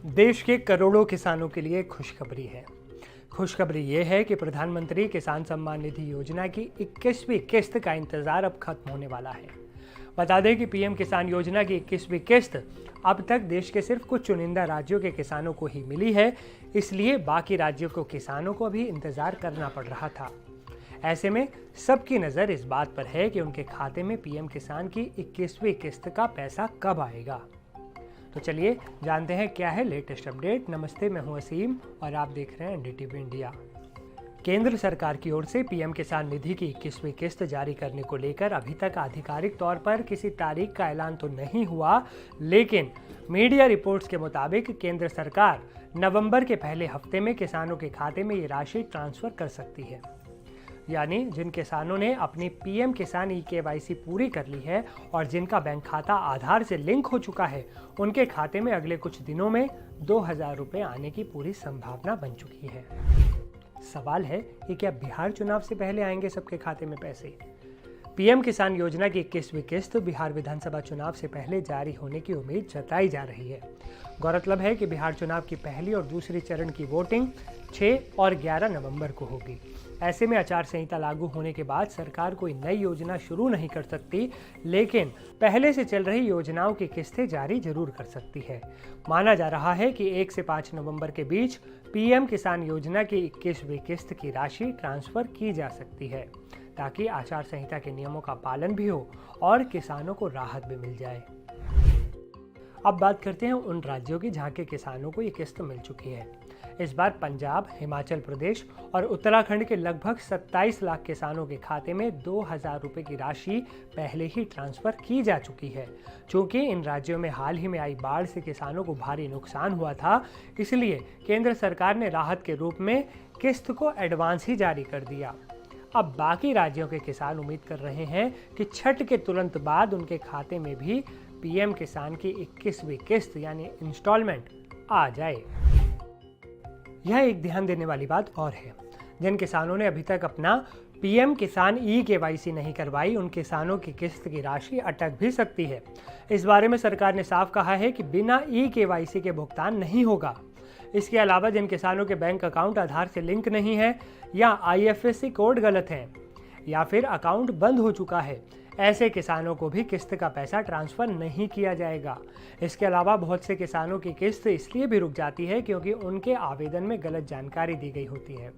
देश के करोड़ों किसानों के लिए खुशखबरी है। खुशखबरी ये है कि प्रधानमंत्री किसान सम्मान निधि योजना की 21वीं किस्त का इंतजार अब खत्म होने वाला है। बता दें कि पीएम किसान योजना की 21वीं किस्त अब तक देश के सिर्फ कुछ चुनिंदा राज्यों के किसानों को ही मिली है, इसलिए बाकी राज्यों को किसानों को भी इंतजार करना पड़ रहा था। ऐसे में सबकी नज़र इस बात पर है कि उनके खाते में पीएम किसान की 21वीं किस्त का पैसा कब आएगा। तो चलिए जानते हैं क्या है लेटेस्ट अपडेट। नमस्ते, मैं हूं असीम और आप देख रहे हैं एनडीटीवी इंडिया। केंद्र सरकार की ओर से पीएम किसान निधि की 21वीं किस्त जारी करने को लेकर अभी तक आधिकारिक तौर पर किसी तारीख का ऐलान तो नहीं हुआ, लेकिन मीडिया रिपोर्ट्स के मुताबिक केंद्र सरकार नवंबर के पहले हफ्ते में किसानों के खाते में ये राशि ट्रांसफर कर सकती है। यानी जिन किसानों ने अपनी पीएम किसान ई-केवाईसी पूरी कर ली है और जिनका बैंक खाता आधार से लिंक हो चुका है, उनके खाते में अगले कुछ दिनों में 2000 रुपये आने की पूरी संभावना बन चुकी है। सवाल है कि क्या बिहार चुनाव से पहले आएंगे सबके खाते में पैसे? पीएम किसान योजना की 21वीं किस्त बिहार विधानसभा चुनाव से पहले जारी होने की उम्मीद जताई जा रही है। गौरतलब है कि बिहार चुनाव की पहली और दूसरी चरण की वोटिंग 6 और 11 नवंबर को होगी। ऐसे में आचार संहिता लागू होने के बाद सरकार कोई नई योजना शुरू नहीं कर सकती, लेकिन पहले से चल रही योजनाओं की किस्तें जारी जरूर कर सकती है। माना जा रहा है कि 1 से 5 नवंबर के बीच पीएम किसान योजना की 21वीं किस्त की राशि ट्रांसफर की जा सकती है, ताकि आचार संहिता के नियमों का पालन भी हो और किसानों को राहत भी मिल जाए। अब बात करते हैं उन राज्यों की जहां के किसानों को ये किस्त मिल चुकी है। इस बार पंजाब, हिमाचल प्रदेश और उत्तराखंड के लगभग 27 लाख किसानों के खाते में 2000 रुपये की राशि पहले ही ट्रांसफर की जा चुकी है। चूंकि इन राज्यों में हाल ही में आई बाढ़ से किसानों को भारी नुकसान हुआ था, इसलिए केंद्र सरकार ने राहत के रूप में किस्त को एडवांस ही जारी कर दिया। अब बाकी राज्यों के किसान उम्मीद कर रहे हैं कि छठ के तुरंत बाद उनके खाते में भी पीएम किसान की 21वीं किस्त यानी इंस्टॉलमेंट आ जाए। यह एक ध्यान देने वाली बात और है, जिन किसानों ने अभी तक अपना पीएम किसान ई-केवाईसी नहीं करवाई, उन किसानों की किस्त की राशि अटक भी सकती है। इस बारे में सरकार ने साफ कहा है कि बिना ई-केवाईसी के भुगतान नहीं होगा। इसके अलावा जिन किसानों के बैंक अकाउंट आधार से लिंक नहीं है या आईएफएससी कोड गलत है या फिर अकाउंट बंद हो चुका है, ऐसे किसानों को भी किस्त का पैसा ट्रांसफर नहीं किया जाएगा। इसके अलावा बहुत से किसानों की किस्त इसलिए भी रुक जाती है क्योंकि उनके आवेदन में गलत जानकारी दी गई होती है।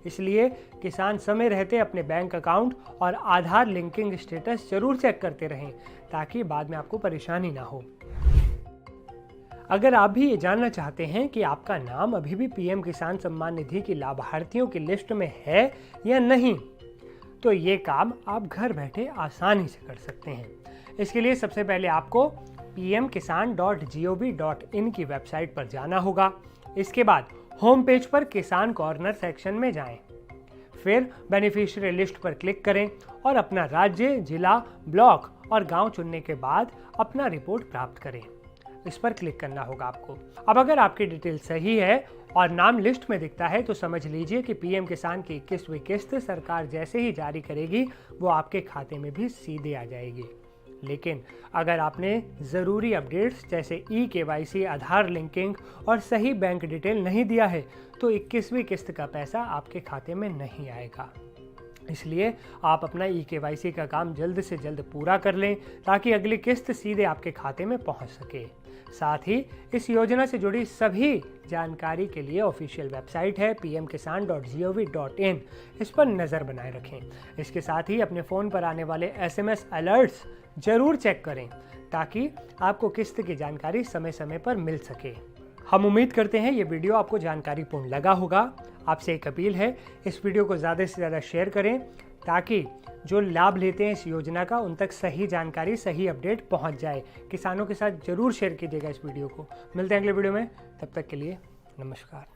इसलिए किसान समय रहते अपने बैंक अकाउंट और आधार लिंकिंग स्टेटस जरूर चेक करते रहें, ताकि बाद में आपको परेशानी ना हो। अगर आप भी ये जानना चाहते हैं कि आपका नाम अभी भी पीएम किसान सम्मान निधि की लाभार्थियों की लिस्ट में है या नहीं, तो ये काम आप घर बैठे आसानी से कर सकते हैं। इसके लिए सबसे पहले आपको pmkisan.gov.in की वेबसाइट पर जाना होगा। इसके बाद होम पेज पर किसान कॉर्नर सेक्शन में जाएं। फिर बेनिफिशियरी लिस्ट पर क्लिक करें और अपना राज्य, जिला, ब्लॉक और गांव चुनने के बाद अपना रिपोर्ट प्राप्त करें। इस पर क्लिक करना होगा आपको। अब अगर आपकी डिटेल सही है और नाम लिस्ट में दिखता है तो समझ लीजिए कि पीएम किसान की 21वीं किस्त सरकार जैसे ही जारी करेगी वो आपके खाते में भी सीधे आ जाएगी। लेकिन अगर आपने ज़रूरी अपडेट्स जैसे ई-केवाईसी, आधार लिंकिंग और सही बैंक डिटेल नहीं दिया है तो 21वीं किस्त का पैसा आपके खाते में नहीं आएगा। इसलिए आप अपना ई-केवाईसी का काम जल्द से जल्द पूरा कर लें, ताकि अगली किस्त सीधे आपके खाते में पहुंच सके। साथ ही इस योजना से जुड़ी सभी जानकारी के लिए ऑफिशियल वेबसाइट है pmkisan.gov.in, इस पर नज़र बनाए रखें। इसके साथ ही अपने फ़ोन पर आने वाले SMS अलर्ट्स जरूर चेक करें, ताकि आपको किस्त की जानकारी समय समय पर मिल सके। हम उम्मीद करते हैं ये वीडियो आपको जानकारीपूर्ण लगा होगा। आपसे एक अपील है, इस वीडियो को ज़्यादा से ज़्यादा शेयर करें, ताकि जो लाभ लेते हैं इस योजना का उन तक सही जानकारी, सही अपडेट पहुंच जाए। किसानों के साथ जरूर शेयर कीजिएगा इस वीडियो को। मिलते हैं अगले वीडियो में, तब तक के लिए नमस्कार।